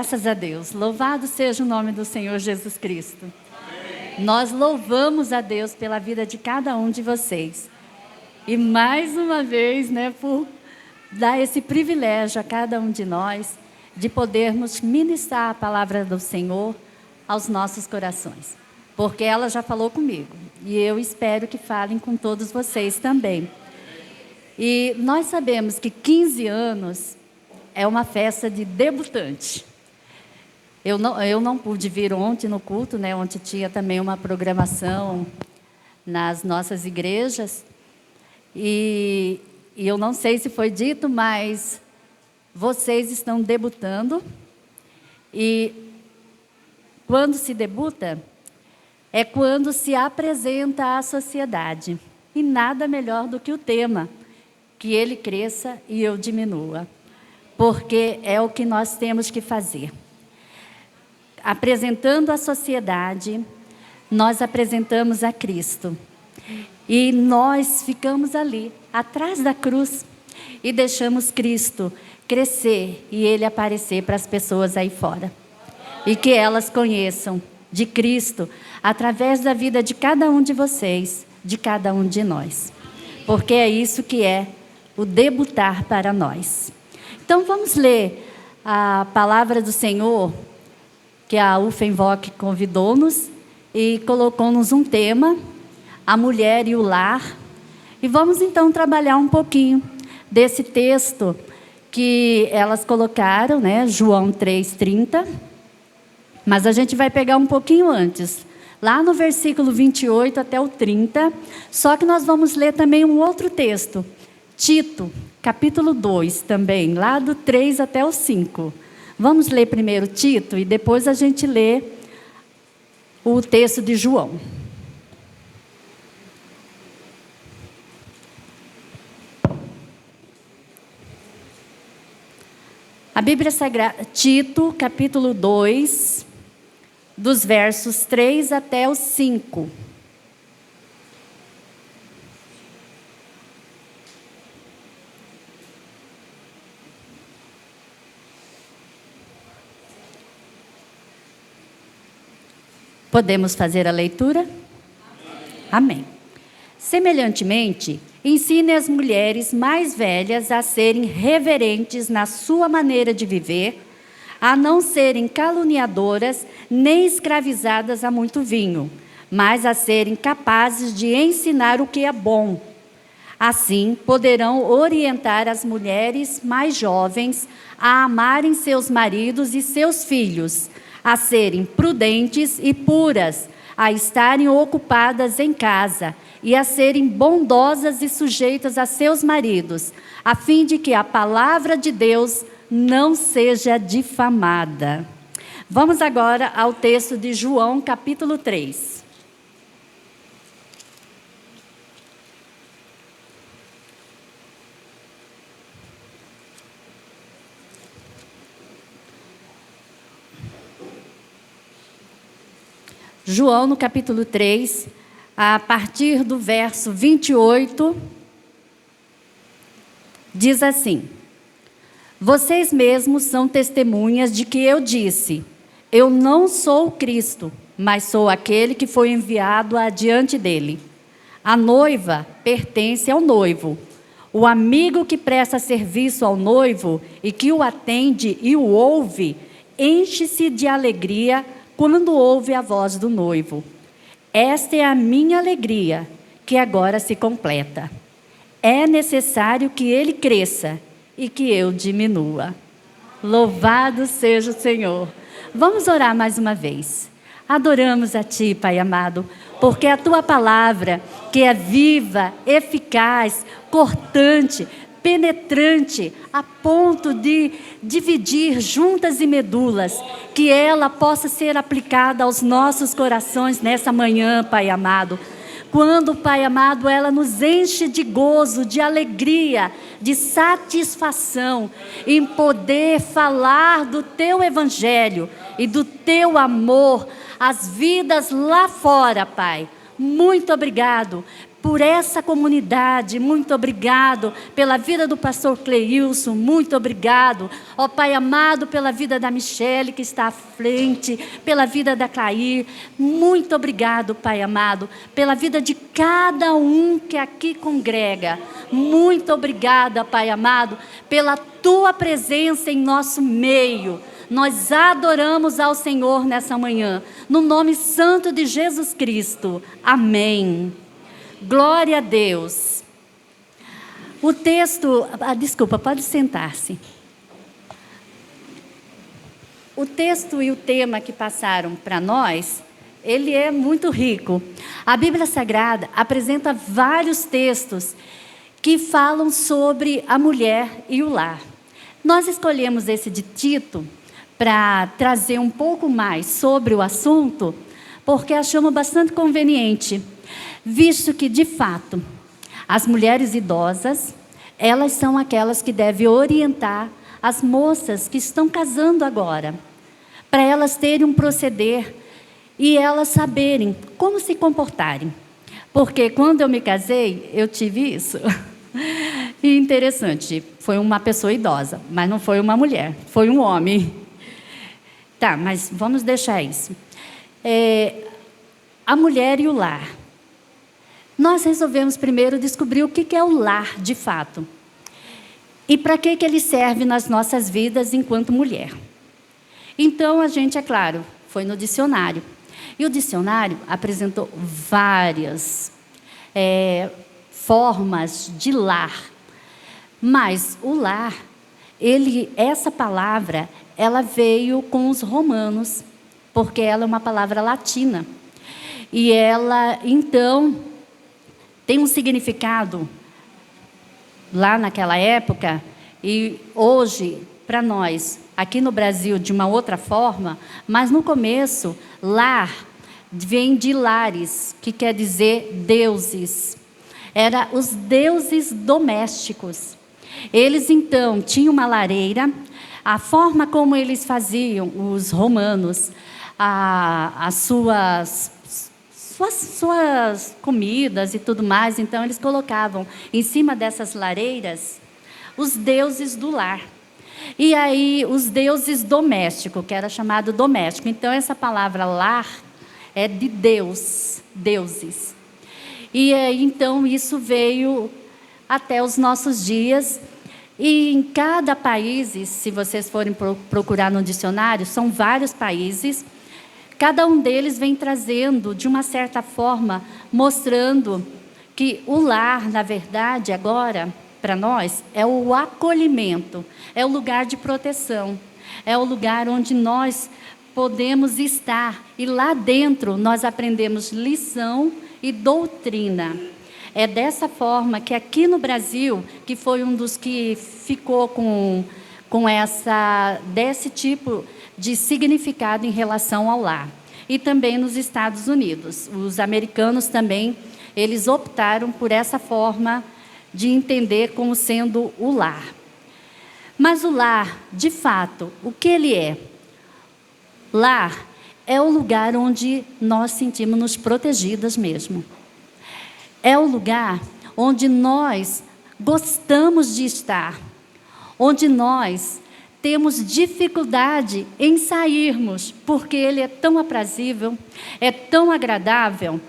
Graças a Deus. Louvado seja o nome do Senhor Jesus Cristo. Amém. Nós louvamos a Deus pela vida de cada um de vocês. E mais uma vez, por dar esse privilégio a cada um de nós de podermos ministrar a palavra do Senhor aos nossos corações. Porque ela já falou comigo. E eu espero que falem com todos vocês também. E nós sabemos que 15 anos é uma festa de debutante. Eu não pude vir ontem no culto, Ontem tinha também uma programação nas nossas igrejas. E eu não sei se foi dito, mas vocês estão debutando. E quando se debuta, é quando se apresenta à sociedade. E nada melhor do que o tema, que ele cresça e eu diminua. Porque é o que nós temos que fazer. Apresentando à sociedade, nós apresentamos a Cristo. E nós ficamos ali, atrás da cruz, e deixamos Cristo crescer e Ele aparecer para as pessoas aí fora. E que elas conheçam de Cristo através da vida de cada um de vocês, de cada um de nós. Porque é isso que é o debutar para nós. Então vamos ler a palavra do Senhor, que a UFEMVOC convidou-nos e colocou-nos um tema, a mulher e o lar. E vamos então trabalhar um pouquinho desse texto que elas colocaram, João 3,30. Mas a gente vai pegar um pouquinho antes, lá no versículo 28 até o 30. Só que nós vamos ler também um outro texto, Tito, capítulo 2 também, lá do 3 até o 5. Vamos ler primeiro Tito e depois a gente lê o texto de João. A Bíblia Sagrada, Tito, capítulo 2, dos versos 3 até o 5. Podemos fazer a leitura? Amém. Semelhantemente, ensine as mulheres mais velhas a serem reverentes na sua maneira de viver, a não serem caluniadoras nem escravizadas a muito vinho, mas a serem capazes de ensinar o que é bom. Assim, poderão orientar as mulheres mais jovens a amarem seus maridos e seus filhos, a serem prudentes e puras, a estarem ocupadas em casa e a serem bondosas e sujeitas a seus maridos, a fim de que a palavra de Deus não seja difamada. Vamos agora ao texto de João, capítulo 3. João, no capítulo 3, a partir do verso 28, diz assim: Vocês mesmos são testemunhas de que eu disse, eu não sou o Cristo, mas sou aquele que foi enviado adiante dele. A noiva pertence ao noivo. O amigo que presta serviço ao noivo e que o atende e o ouve, enche-se de alegria quando ouve a voz do noivo. Esta é a minha alegria, que agora se completa. É necessário que ele cresça e que eu diminua. Louvado seja o Senhor. Vamos orar mais uma vez. Adoramos a Ti, Pai amado, porque a Tua palavra, que é viva, eficaz, cortante, penetrante, a ponto de dividir juntas e medulas, que ela possa ser aplicada aos nossos corações nessa manhã, Pai amado. Quando, Pai amado, ela nos enche de gozo, de alegria, de satisfação em poder falar do Teu Evangelho e do Teu amor às vidas lá fora, Pai. Muito obrigado por essa comunidade, muito obrigado pela vida do pastor Cleilson, muito obrigado, ó Pai amado, pela vida da Michele que está à frente, pela vida da Clair, muito obrigado, Pai amado, pela vida de cada um que aqui congrega, muito obrigada, Pai amado, pela Tua presença em nosso meio. Nós adoramos ao Senhor nessa manhã, no nome santo de Jesus Cristo, amém. Glória a Deus. O texto, desculpa, pode sentar-se. O texto e o tema que passaram para nós, ele é muito rico. A Bíblia Sagrada apresenta vários textos que falam sobre a mulher e o lar. Nós escolhemos esse de Tito para trazer um pouco mais sobre o assunto, porque achamos bastante conveniente. Visto que, de fato, as mulheres idosas, elas são aquelas que devem orientar as moças que estão casando agora, para elas terem um proceder e elas saberem como se comportarem. Porque quando eu me casei, eu tive isso. E interessante, foi uma pessoa idosa, mas não foi uma mulher, foi um homem. Tá, mas vamos deixar isso. A mulher e o lar. Nós resolvemos primeiro descobrir o que é o lar de fato. E para que ele serve nas nossas vidas enquanto mulher. Então, a gente, é claro, foi no dicionário. E o dicionário apresentou várias formas de lar. Mas o lar, essa palavra, ela veio com os romanos, porque ela é uma palavra latina. E ela, então, tem um significado lá naquela época e hoje, para nós, aqui no Brasil, de uma outra forma, mas no começo, lar vem de lares, que quer dizer deuses. Era os deuses domésticos. Eles, então, tinham uma lareira, a forma como eles faziam, os romanos, as suas comidas e tudo mais, então eles colocavam em cima dessas lareiras os deuses do lar. E aí os deuses domésticos, que era chamado doméstico. Então essa palavra lar é de Deus, deuses. E aí, então isso veio até os nossos dias. E em cada país, se vocês forem procurar no dicionário, são vários países. Cada um deles vem trazendo, de uma certa forma, mostrando que o lar, na verdade, agora, para nós, é o acolhimento, é o lugar de proteção, é o lugar onde nós podemos estar. E lá dentro nós aprendemos lição e doutrina. É dessa forma que aqui no Brasil, que foi um dos que ficou com desse tipo de significado em relação ao lar. E também nos Estados Unidos. Os americanos também, eles optaram por essa forma de entender como sendo o lar. Mas o lar, de fato, o que ele é? Lar é o lugar onde nós sentimos-nos protegidas mesmo. É o lugar onde nós gostamos de estar, onde nós temos dificuldade em sairmos, porque ele é tão aprazível, é tão agradável,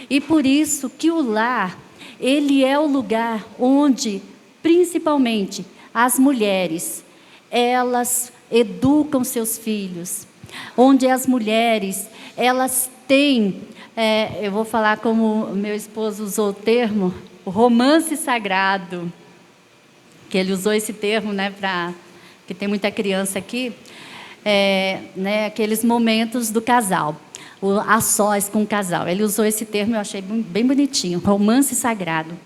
e por isso que o lar, ele é o lugar onde, principalmente, as mulheres, elas educam seus filhos, onde as mulheres, elas têm, eu vou falar como meu esposo usou o termo, o romance sagrado, que ele usou esse termo, que tem muita criança aqui, aqueles momentos do casal, a sós com o casal. Ele usou esse termo, eu achei bem bonitinho, romance sagrado.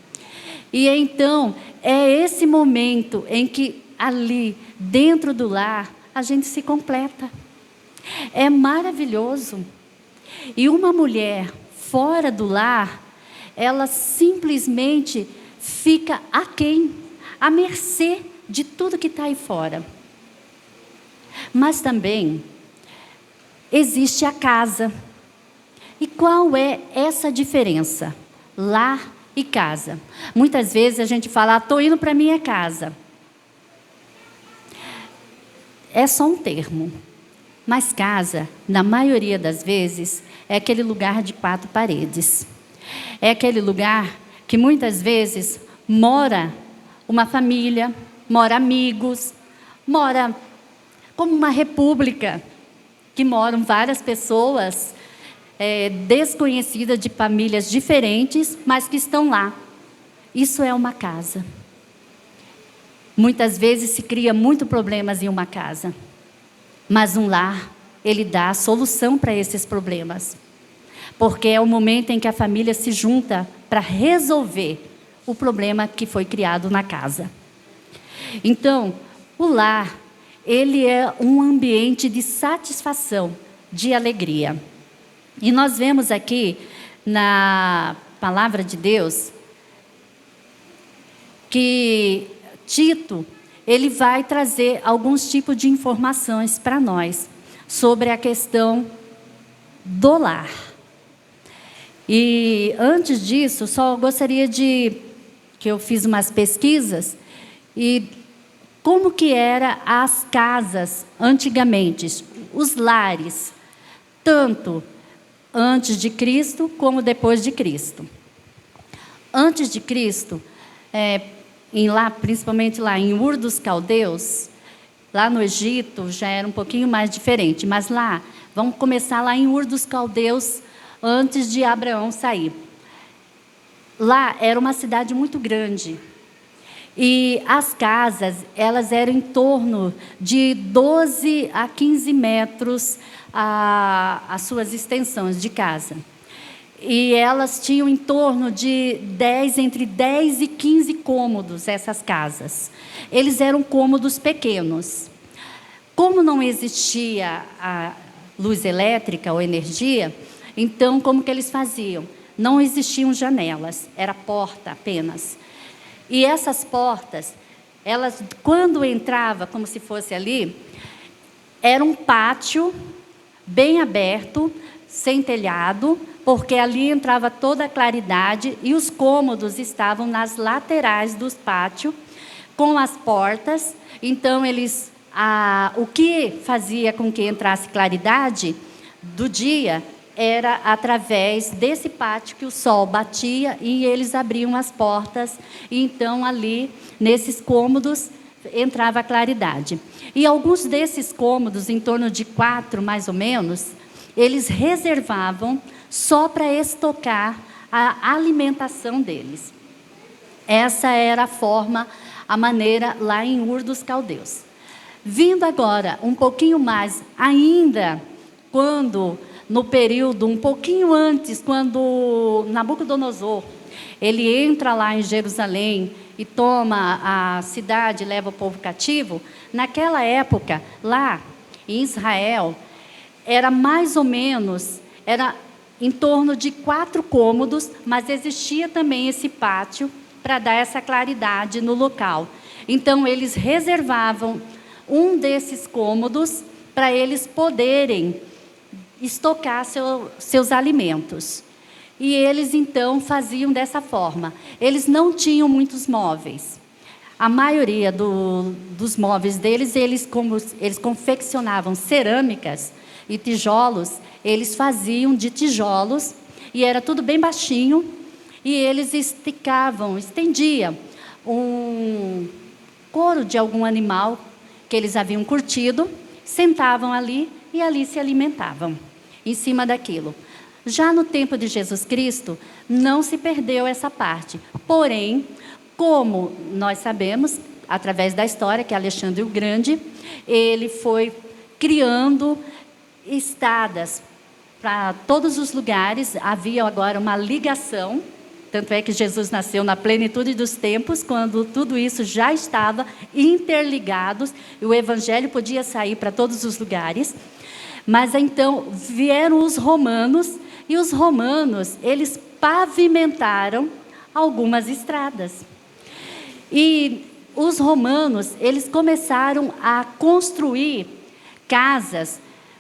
E então, é esse momento em que ali, dentro do lar, a gente se completa. É maravilhoso. E uma mulher fora do lar, ela simplesmente fica aquém, à mercê de tudo que está aí fora. Mas também existe a casa. E qual é essa diferença? Lar e casa. Muitas vezes a gente fala, estou indo para minha casa. É só um termo. Mas casa, na maioria das vezes, é aquele lugar de 4 paredes. É aquele lugar que muitas vezes mora uma família, mora amigos, mora como uma república, que moram várias pessoas desconhecidas de famílias diferentes, mas que estão lá. Isso é uma casa. Muitas vezes se cria muitos problemas em uma casa, mas um lar, ele dá a solução para esses problemas, porque é o momento em que a família se junta para resolver o problema que foi criado na casa. Então, o lar, ele é um ambiente de satisfação, de alegria. E nós vemos aqui na palavra de Deus que Tito, ele vai trazer alguns tipos de informações para nós sobre a questão do lar. E antes disso, só gostaria que eu fiz umas pesquisas e como que eram as casas antigamente, os lares, tanto antes de Cristo como depois de Cristo. Antes de Cristo, principalmente lá em Ur dos Caldeus, lá no Egito já era um pouquinho mais diferente, mas lá, vamos começar lá em Ur dos Caldeus, antes de Abraão sair. Lá era uma cidade muito grande. E as casas, elas eram em torno de 12 a 15 metros as suas extensões de casa. E elas tinham em torno de entre 10 e 15 cômodos, essas casas. Eles eram cômodos pequenos. Como não existia a luz elétrica ou energia, então como que eles faziam? Não existiam janelas, era porta apenas. E essas portas, elas, quando entrava, como se fosse ali, era um pátio bem aberto, sem telhado, porque ali entrava toda a claridade e os cômodos estavam nas laterais do pátio, com as portas. Então, o que fazia com que entrasse claridade do dia era através desse pátio que o sol batia e eles abriam as portas. E então, ali, nesses cômodos, entrava a claridade. E alguns desses cômodos, em torno de 4 mais ou menos, eles reservavam só para estocar a alimentação deles. Essa era a maneira lá em Ur dos Caldeus. Vindo agora um pouquinho mais, ainda no período um pouquinho antes, quando Nabucodonosor, ele entra lá em Jerusalém e toma a cidade, leva o povo cativo, naquela época, lá em Israel, era mais ou menos, era em torno de 4 cômodos, mas existia também esse pátio para dar essa claridade no local. Então, eles reservavam um desses cômodos para eles poderem estocar seus alimentos. E eles, então, faziam dessa forma. Eles não tinham muitos móveis. A maioria dos móveis deles, eles confeccionavam cerâmicas e tijolos, eles faziam de tijolos, e era tudo bem baixinho, e eles estendiam um couro de algum animal que eles haviam curtido, sentavam ali e ali se alimentavam, em cima daquilo. Já no tempo de Jesus Cristo, não se perdeu essa parte. Porém, como nós sabemos, através da história, que Alexandre o Grande, ele foi criando estradas para todos os lugares. Havia agora uma ligação, tanto é que Jesus nasceu na plenitude dos tempos, quando tudo isso já estava interligados, e o evangelho podia sair para todos os lugares. Mas então vieram os romanos, e os romanos, eles pavimentaram algumas estradas. E os romanos, eles começaram a construir casas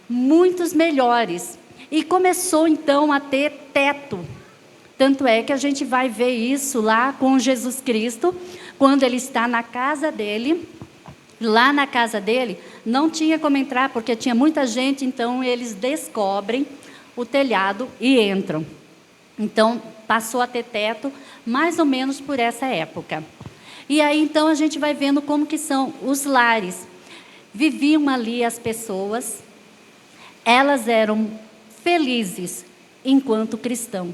muito melhores. E começou então a ter teto Tanto é que a gente vai ver isso lá com Jesus Cristo, quando ele está na casa dele. Lá na casa dele, não tinha como entrar, porque tinha muita gente, então eles descobrem o telhado e entram. Então, passou a ter teto, mais ou menos por essa época. E aí, então, a gente vai vendo como que são os lares. Viviam ali as pessoas, elas eram felizes enquanto cristãos.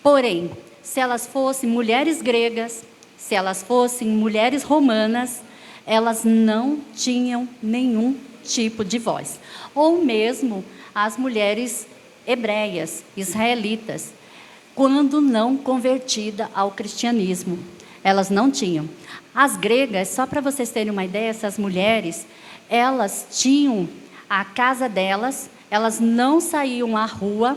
Porém, se elas fossem mulheres gregas, se elas fossem mulheres romanas, elas não tinham nenhum tipo de voz. Ou mesmo as mulheres hebreias, israelitas, quando não convertida ao cristianismo, elas não tinham. As gregas, só para vocês terem uma ideia, essas mulheres, elas tinham a casa delas, elas não saíam à rua,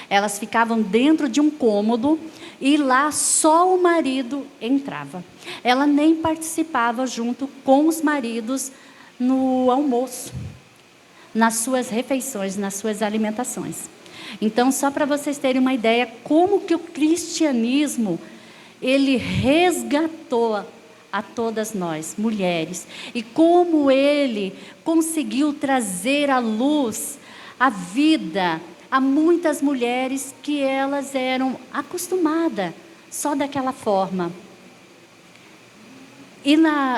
elas ficavam dentro de um cômodo e lá só o marido entrava. Ela nem participava junto com os maridos no almoço, nas suas refeições, nas suas alimentações. Então, só para vocês terem uma ideia, como que o cristianismo, ele resgatou a todas nós, mulheres, e como ele conseguiu trazer à luz a vida a muitas mulheres que elas eram acostumadas só daquela forma. E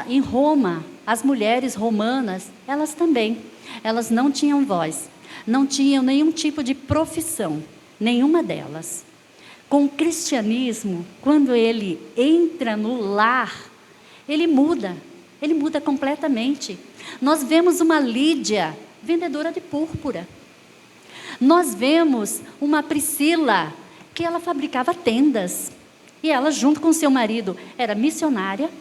em Roma, as mulheres romanas, elas também, elas não tinham voz, não tinham nenhum tipo de profissão, nenhuma delas. Com o cristianismo, quando ele entra no lar, ele muda completamente. Nós vemos uma Lídia, vendedora de púrpura. Nós vemos uma Priscila, que ela fabricava tendas. E ela, junto com seu marido, era missionária.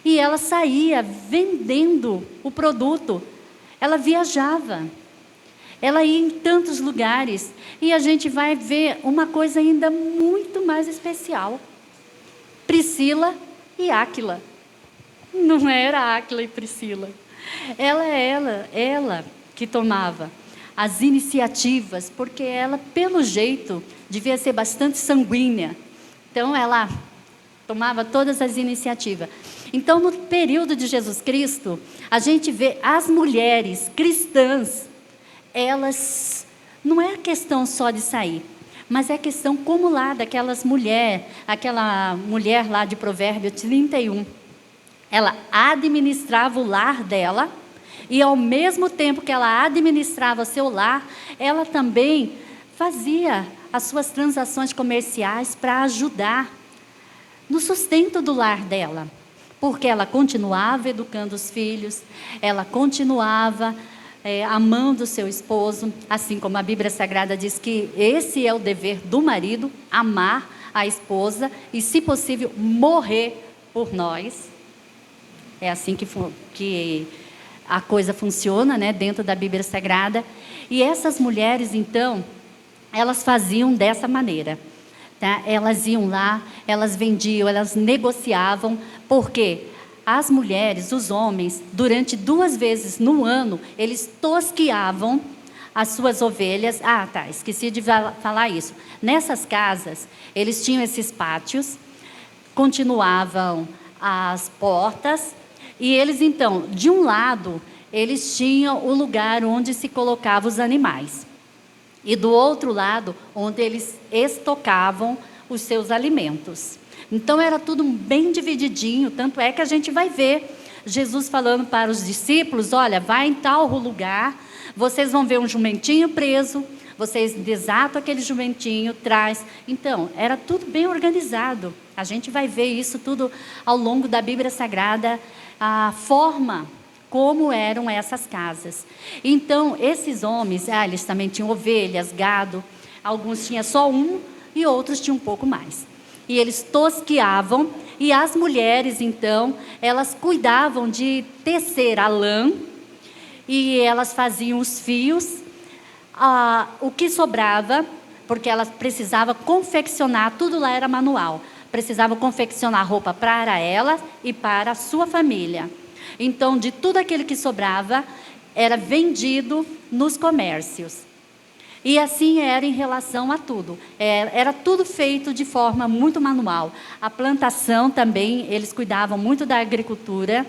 E ela saía vendendo o produto. Ela viajava. Ela ia em tantos lugares. E a gente vai ver uma coisa ainda muito mais especial. Priscila e Áquila. Não era Áquila e Priscila. Ela que tomava as iniciativas, porque ela, pelo jeito, devia ser bastante sanguínea. Então, ela tomava todas as iniciativas. Então, no período de Jesus Cristo, a gente vê as mulheres cristãs, elas, não é questão só de sair, mas é questão como lá daquela mulher lá de Provérbios 31. Ela administrava o lar dela, e ao mesmo tempo que ela administrava seu lar, ela também fazia as suas transações comerciais para ajudar no sustento do lar dela. Porque ela continuava educando os filhos, ela continuava amando o seu esposo, assim como a Bíblia Sagrada diz que esse é o dever do marido, amar a esposa e, se possível, morrer por nós. É assim que a coisa funciona, né, dentro da Bíblia Sagrada. E essas mulheres, então, elas faziam dessa maneira. Tá? Elas iam lá, elas vendiam, elas negociavam, porque as mulheres, os homens, durante 2 vezes no ano, eles tosquiavam as suas ovelhas. Esqueci de falar isso. Nessas casas, eles tinham esses pátios, continuavam as portas, e eles, então, de um lado, eles tinham o lugar onde se colocavam os animais. E do outro lado, onde eles estocavam os seus alimentos. Então, era tudo bem divididinho, tanto é que a gente vai ver Jesus falando para os discípulos, olha, vai em tal lugar, vocês vão ver um jumentinho preso, vocês desatam aquele jumentinho, traz. Então, era tudo bem organizado. A gente vai ver isso tudo ao longo da Bíblia Sagrada, a forma como eram essas casas. Então, esses homens, eles também tinham ovelhas, gado, alguns tinham só um e outros tinham um pouco mais. E eles tosquiavam, e as mulheres, então, elas cuidavam de tecer a lã, e elas faziam os fios, o que sobrava, porque elas precisavam confeccionar, tudo lá era manual, precisavam confeccionar roupa para ela e para a sua família. Então, de tudo aquilo que sobrava, era vendido nos comércios. E assim era em relação a tudo. Era tudo feito de forma muito manual. A plantação também, eles cuidavam muito da agricultura.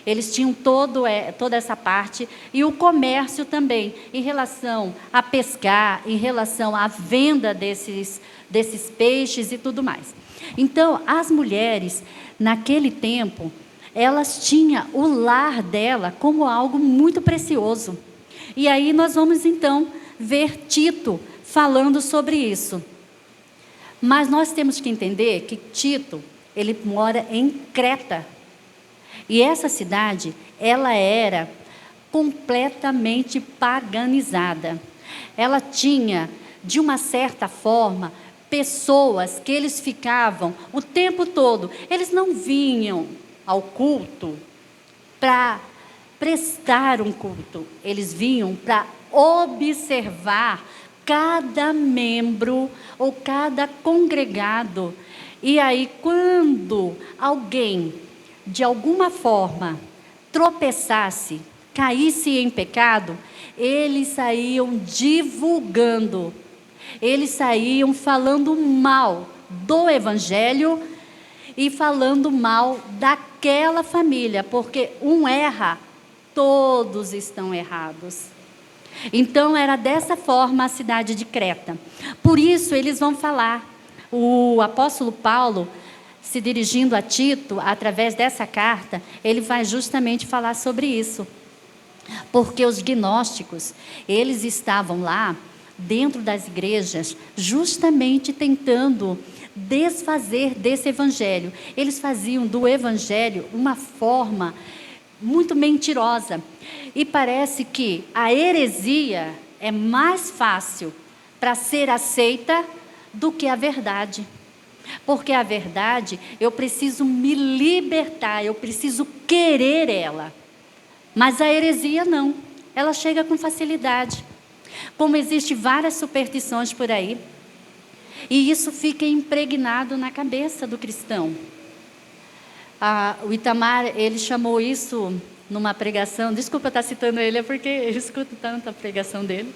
Eles tinham toda essa parte. E o comércio também, em relação a pescar, em relação à venda desses peixes e tudo mais. Então, as mulheres, naquele tempo, elas tinham o lar dela como algo muito precioso. E aí nós vamos, então, ver Tito falando sobre isso. Mas nós temos que entender que Tito, ele mora em Creta. E essa cidade, ela era completamente paganizada. Ela tinha, de uma certa forma, pessoas que eles ficavam o tempo todo. Eles não vinham ao culto para prestar um culto. Eles vinham para observar cada membro ou cada congregado. E aí, quando alguém, de alguma forma, tropeçasse, caísse em pecado, eles saíam divulgando, eles saíam falando mal do Evangelho e falando mal daquela família, porque um erra, todos estão errados. Então, era dessa forma a cidade de Creta. Por isso, eles vão falar. O apóstolo Paulo, se dirigindo a Tito, através dessa carta, ele vai justamente falar sobre isso. Porque os gnósticos, eles estavam lá, dentro das igrejas, justamente tentando desfazer desse evangelho. Eles faziam do evangelho uma forma muito mentirosa. E parece que a heresia é mais fácil para ser aceita do que a verdade. Porque a verdade, eu preciso me libertar, eu preciso querer ela. Mas a heresia não, ela chega com facilidade. Como existem várias superstições por aí, e isso fica impregnado na cabeça do cristão. O Itamar, ele chamou isso numa pregação, desculpa eu estar citando ele, é porque eu escuto tanto a pregação dele,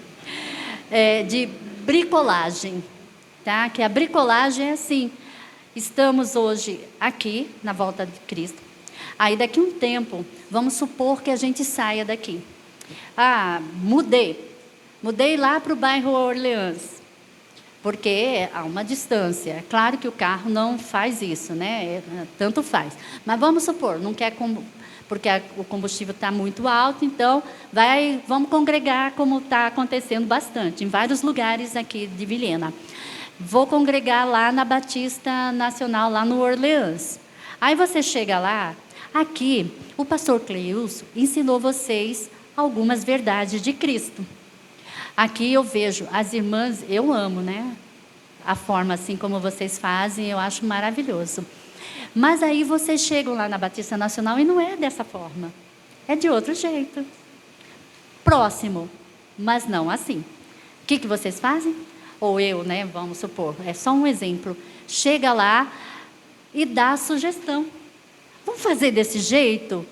de bricolagem, tá? Que a bricolagem é assim, estamos hoje aqui, na volta de Cristo, aí daqui a um tempo, vamos supor que a gente saia daqui. Mudei lá para o bairro Orleans, porque há uma distância. É claro que o carro não faz isso, né? Tanto faz. Mas vamos supor, não quer porque o combustível está muito alto, então vamos congregar como está acontecendo bastante, em vários lugares aqui de Vilhena. Vou congregar lá na Batista Nacional, lá no Orleans. Aí você chega lá, aqui, o pastor Cleilson ensinou vocês algumas verdades de Cristo. Aqui eu vejo as irmãs, eu amo, né? A forma assim como vocês fazem, eu acho maravilhoso. Mas aí vocês chegam lá na Batista Nacional e não é dessa forma. É de outro jeito. Próximo, mas não assim. O que vocês fazem? Ou eu, né? Vamos supor, é só um exemplo. Chega lá e dá a sugestão. Vamos fazer desse jeito?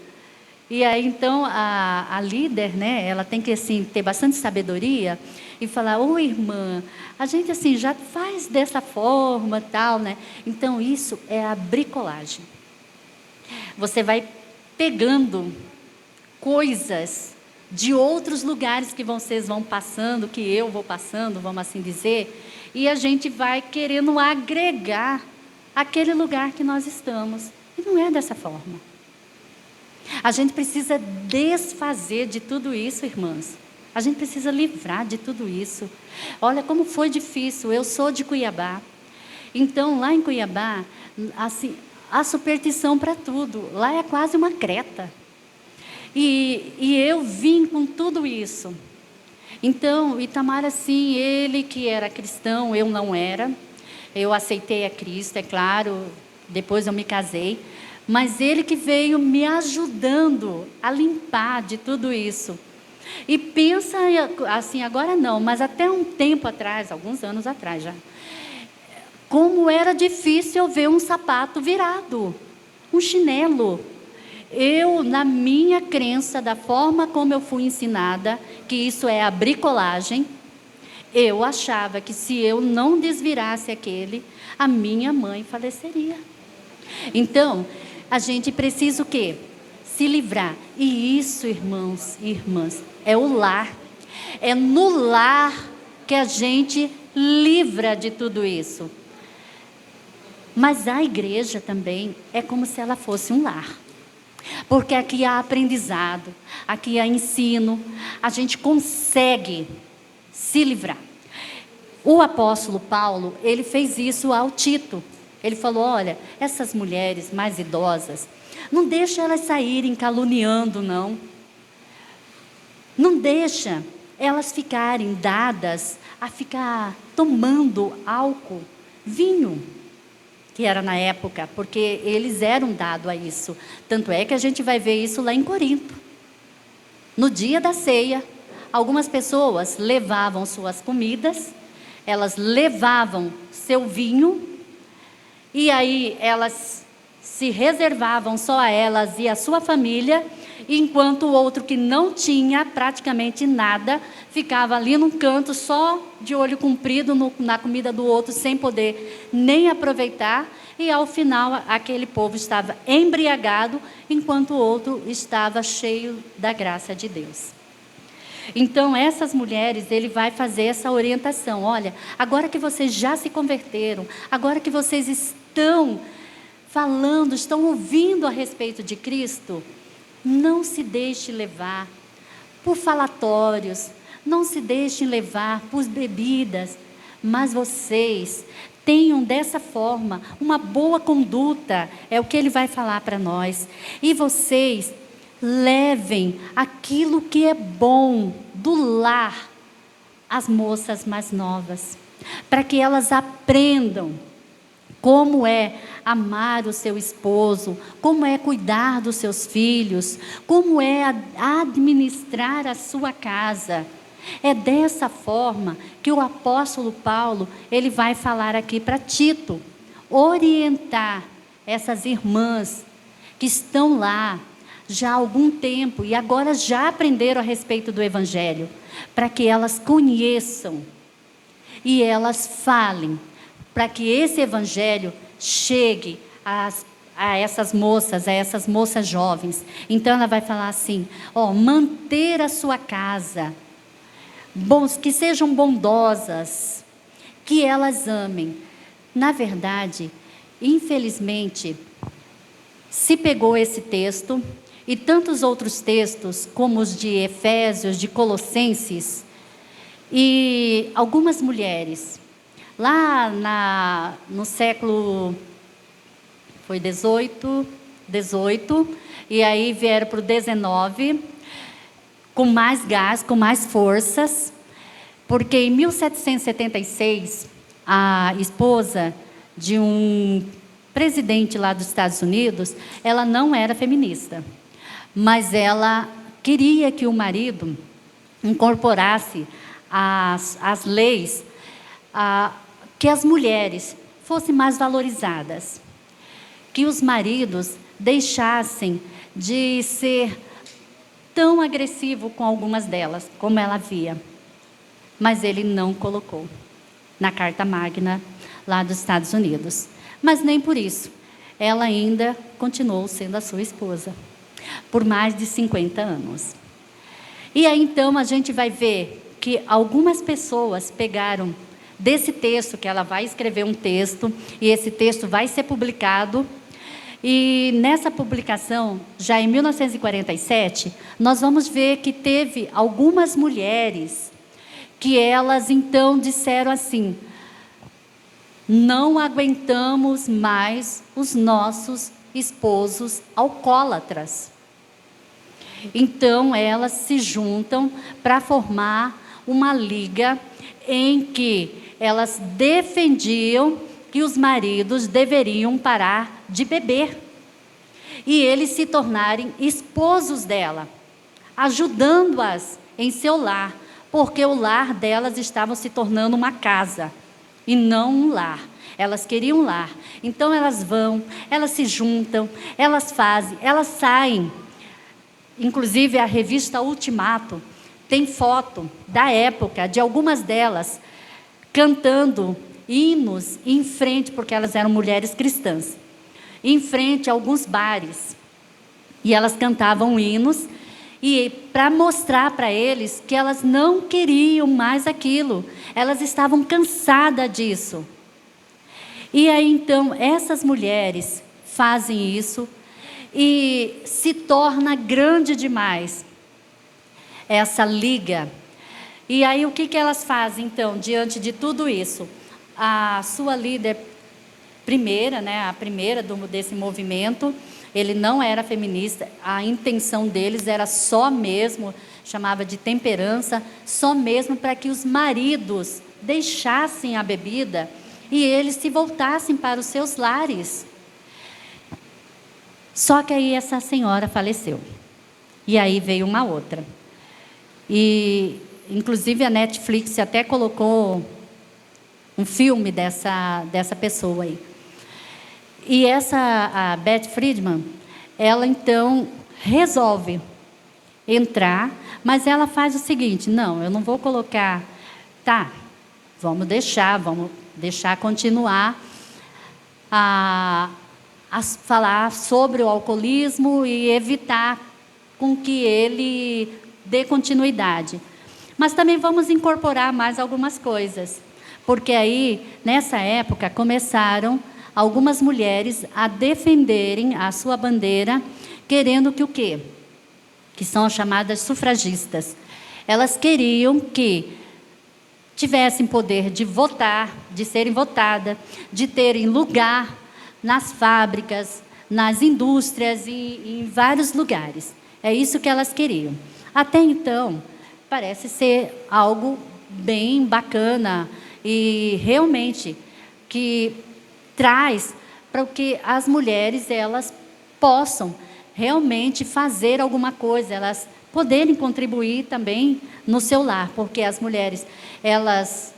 E aí, então, a líder, né, ela tem que, assim, ter bastante sabedoria e falar, ô irmã, a gente, assim, já faz dessa forma, tal, né? Então, isso é a bricolagem. Você vai pegando coisas de outros lugares que vocês vão passando, que eu vou passando, vamos assim dizer, e a gente vai querendo agregar aquele lugar que nós estamos. E não é dessa forma. A gente precisa desfazer de tudo isso, irmãs. A gente precisa livrar de tudo isso. Olha como foi difícil. Eu sou de Cuiabá. Então, lá em Cuiabá, assim, há superstição para tudo. Lá é quase uma Creta. E eu vim com tudo isso. Então, Itamar, assim, ele que era cristão, eu não era. Eu aceitei a Cristo, é claro. Depois eu me casei. Mas ele que veio me ajudando a limpar de tudo isso. E pensa, assim, agora não, mas até um tempo atrás, alguns anos atrás já, como era difícil eu ver um sapato virado, um chinelo. Eu, na minha crença, da forma como eu fui ensinada, que isso é a bricolagem, Eu achava que se eu não desvirasse aquele, a minha mãe faleceria. Então, a gente precisa o quê? Se livrar. E isso, irmãos e irmãs, é o lar. É no lar que a gente livra de tudo isso. Mas a igreja também é como se ela fosse um lar. Porque aqui há aprendizado, aqui há ensino, a gente consegue se livrar. O apóstolo Paulo, ele fez isso ao Tito. Ele falou, olha, essas mulheres mais idosas, não deixa elas saírem caluniando, não. Não deixa elas ficarem dadas a ficar tomando álcool, vinho, que era na época, porque eles eram dados a isso. Tanto é que a gente vai ver isso lá em Corinto. No dia da ceia, algumas pessoas levavam suas comidas, elas levavam seu vinho, e aí elas se reservavam só a elas e a sua família, enquanto o outro que não tinha praticamente nada, ficava ali num canto só de olho comprido na comida do outro, sem poder nem aproveitar, e ao final aquele povo estava embriagado, enquanto o outro estava cheio da graça de Deus. Então essas mulheres, ele vai fazer essa orientação, olha, agora que vocês já se converteram, agora que vocês estão falando, estão ouvindo a respeito de Cristo, não se deixe levar por falatórios, não se deixem levar por bebidas, mas vocês tenham dessa forma uma boa conduta, é o que ele vai falar para nós. E vocês levem aquilo que é bom do lar às moças mais novas, para que elas aprendam como é amar o seu esposo, como é cuidar dos seus filhos, como é administrar a sua casa. É dessa forma que o apóstolo Paulo, ele vai falar aqui para Tito, orientar essas irmãs que estão lá já há algum tempo e agora já aprenderam a respeito do Evangelho, para que elas conheçam e elas falem, para que esse Evangelho chegue a essas moças jovens. Então ela vai falar assim, manter a sua casa, que sejam bondosas, que elas amem. Na verdade, infelizmente, se pegou esse texto e tantos outros textos, como os de Efésios, de Colossenses, e algumas mulheres, lá no século, foi 18, e aí vieram para o 19, com mais gás, com mais forças, porque em 1776, a esposa de um presidente lá dos Estados Unidos, ela não era feminista, mas ela queria que o marido incorporasse as leis, que as mulheres fossem mais valorizadas, que os maridos deixassem de ser tão agressivo com algumas delas, como ela via. Mas ele não colocou na Carta Magna lá dos Estados Unidos. Mas nem por isso, ela ainda continuou sendo a sua esposa, por mais de 50 anos. E aí então a gente vai ver que algumas pessoas pegaram desse texto, que ela vai escrever um texto, e esse texto vai ser publicado. E nessa publicação, já em 1947, nós vamos ver que teve algumas mulheres que elas então disseram assim, não aguentamos mais os nossos esposos alcoólatras. Então elas se juntam para formar uma liga em que elas defendiam que os maridos deveriam parar de beber e eles se tornarem esposos dela, ajudando-as em seu lar, porque o lar delas estava se tornando uma casa e não um lar. Elas queriam um lar. Então elas vão, elas se juntam, elas fazem, elas saem. Inclusive a revista Ultimato tem foto da época de algumas delas cantando hinos em frente, porque elas eram mulheres cristãs, em frente a alguns bares. E elas cantavam hinos, e para mostrar para eles que elas não queriam mais aquilo, elas estavam cansadas disso. E aí então essas mulheres fazem isso e se torna grande demais essa liga. E aí o que elas fazem então diante de tudo isso? A sua líder primeira, a primeira desse movimento, ele não era feminista, a intenção deles era só mesmo, chamava de temperança, só mesmo para que os maridos deixassem a bebida e eles se voltassem para os seus lares. Só que aí essa senhora faleceu. E aí veio uma outra. E, inclusive, a Netflix até colocou um filme dessa pessoa aí. E a Beth Friedman, ela então resolve entrar, mas ela faz o seguinte: não, eu não vou colocar, vamos deixar continuar a falar sobre o alcoolismo e evitar com que ele dê continuidade. Mas também vamos incorporar mais algumas coisas, porque aí, nessa época, começaram algumas mulheres a defenderem a sua bandeira, querendo que o quê? Que são as chamadas sufragistas. Elas queriam que tivessem poder de votar, de serem votadas, de terem lugar nas fábricas, nas indústrias e em vários lugares. É isso que elas queriam. Até então, parece ser algo bem bacana e realmente que traz para que as mulheres elas possam realmente fazer alguma coisa, elas poderem contribuir também no seu lar, porque as mulheres, elas,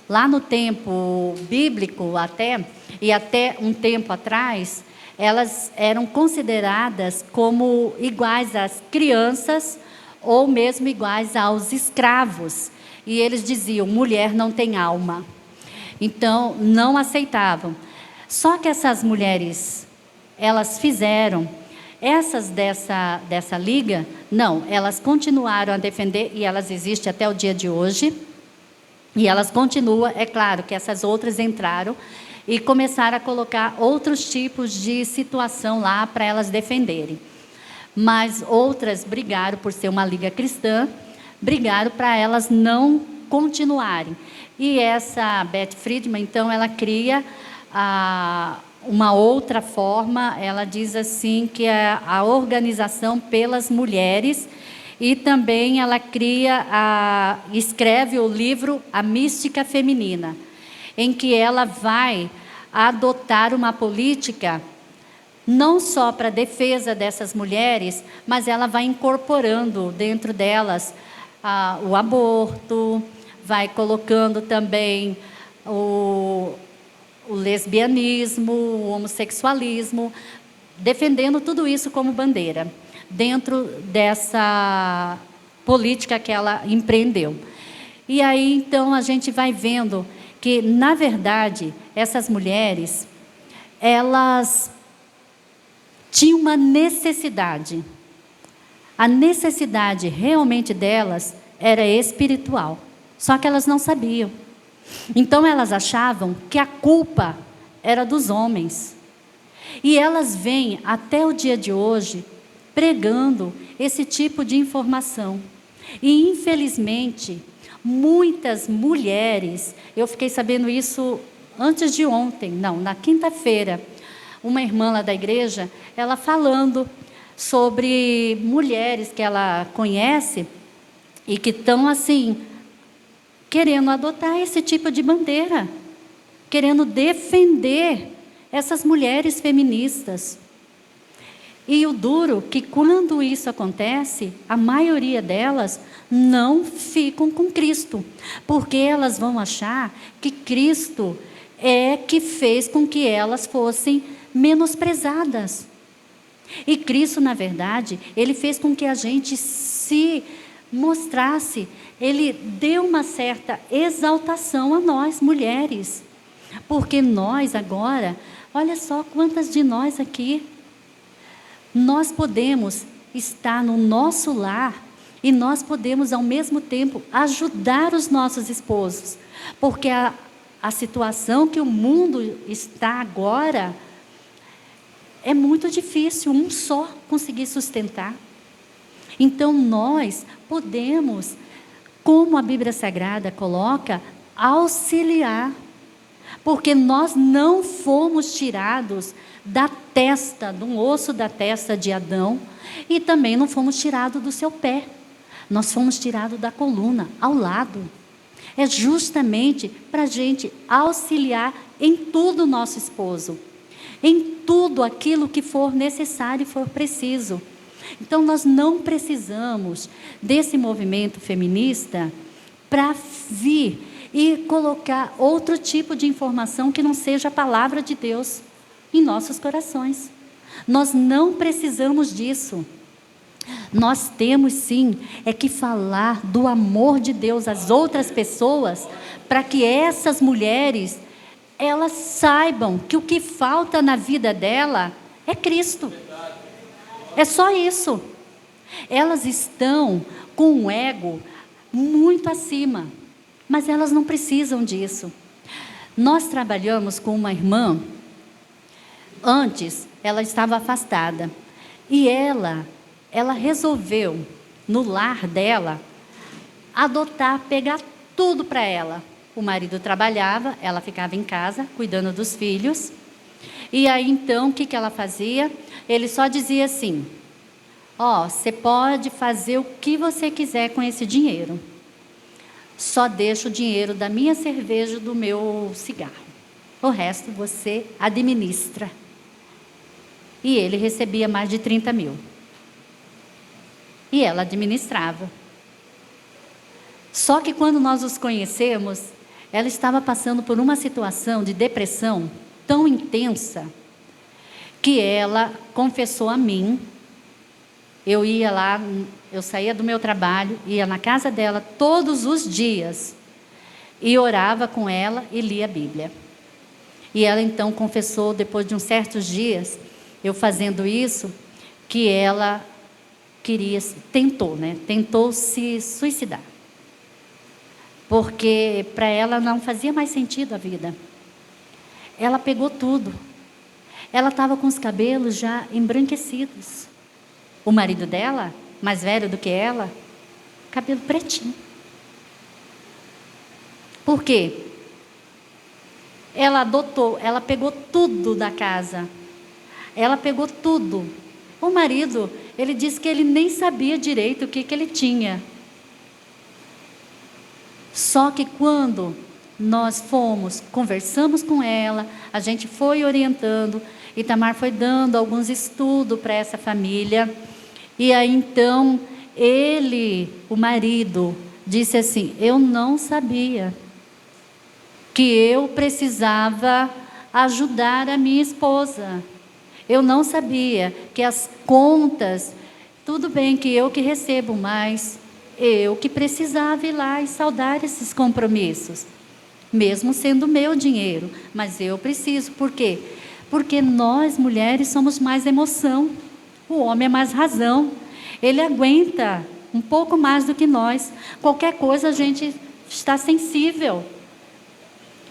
lá no tempo bíblico até um tempo atrás, elas eram consideradas como iguais às crianças ou mesmo iguais aos escravos. E eles diziam, mulher não tem alma. Então, não aceitavam. Só que essas mulheres, elas fizeram, essas dessa liga, não, elas continuaram a defender, e elas existem até o dia de hoje, e elas continuam, é claro que essas outras entraram, e começaram a colocar outros tipos de situação lá para elas defenderem. Mas outras brigaram por ser uma liga cristã, brigaram para elas não continuarem. E essa Beth Friedman, então, ela cria uma outra forma, ela diz assim, que é a organização pelas mulheres, e também ela escreve o livro A Mística Feminina, em que ela vai adotar uma política não só para a defesa dessas mulheres, mas ela vai incorporando dentro delas o aborto, vai colocando também o lesbianismo, o homossexualismo, defendendo tudo isso como bandeira, dentro dessa política que ela empreendeu. E aí, então, a gente vai vendo que, na verdade, essas mulheres, elas tinham uma necessidade. A necessidade realmente delas era espiritual, só que elas não sabiam. Então elas achavam que a culpa era dos homens. E elas vêm até o dia de hoje pregando esse tipo de informação. E infelizmente, muitas mulheres, eu fiquei sabendo isso antes de ontem, não, na quinta-feira, uma irmã lá da igreja, ela falando sobre mulheres que ela conhece e que estão assim, querendo adotar esse tipo de bandeira, querendo defender essas mulheres feministas. E o duro que quando isso acontece, a maioria delas não ficam com Cristo, porque elas vão achar que Cristo é que fez com que elas fossem menosprezadas. E Cristo, na verdade, Ele fez com que a gente se mostrasse, ele deu uma certa exaltação a nós, mulheres. Porque nós agora, olha só quantas de nós aqui, nós podemos estar no nosso lar e nós podemos ao mesmo tempo ajudar os nossos esposos. Porque a situação que o mundo está agora é muito difícil um só conseguir sustentar. Então nós podemos, como a Bíblia Sagrada coloca, auxiliar. Porque nós não fomos tirados da testa, de um osso da testa de Adão, e também não fomos tirados do seu pé. Nós fomos tirados da coluna, ao lado. É justamente para a gente auxiliar em tudo o nosso esposo. Em tudo aquilo que for necessário e for preciso. Então nós não precisamos desse movimento feminista para vir e colocar outro tipo de informação que não seja a palavra de Deus em nossos corações. Nós não precisamos disso. Nós temos sim que falar do amor de Deus às outras pessoas, para que essas mulheres, elas saibam que o que falta na vida dela é Cristo. É só isso. Elas estão com um ego muito acima, mas elas não precisam disso. Nós trabalhamos com uma irmã, antes ela estava afastada, e ela resolveu, no lar dela, adotar, pegar tudo para ela. O marido trabalhava, ela ficava em casa, cuidando dos filhos. E aí, então, o que ela fazia? Ele só dizia assim: você pode fazer o que você quiser com esse dinheiro. Só deixa o dinheiro da minha cerveja, do meu cigarro. O resto você administra. E ele recebia mais de 30 mil. E ela administrava. Só que quando nós os conhecemos, ela estava passando por uma situação de depressão tão intensa, que ela confessou a mim. Eu ia lá, eu saía do meu trabalho, ia na casa dela todos os dias, e orava com ela e lia a Bíblia. E ela então confessou, depois de uns certos dias, eu fazendo isso, que ela tentou se suicidar. Porque para ela não fazia mais sentido a vida. Ela pegou tudo. Ela estava com os cabelos já embranquecidos. O marido dela, mais velho do que ela, cabelo pretinho. Por quê? Ela pegou tudo da casa. Ela pegou tudo. O marido, ele disse que ele nem sabia direito o que ele tinha. Só que quando nós conversamos com ela, a gente foi orientando, Itamar foi dando alguns estudos para essa família, e aí então o marido, disse assim: eu não sabia que eu precisava ajudar a minha esposa. Eu não sabia que as contas, tudo bem que eu que recebo, mas eu que precisava ir lá e saldar esses compromissos. Mesmo sendo meu dinheiro, mas eu preciso. Por quê? Porque nós, mulheres, somos mais emoção. O homem é mais razão. Ele aguenta um pouco mais do que nós. Qualquer coisa a gente está sensível.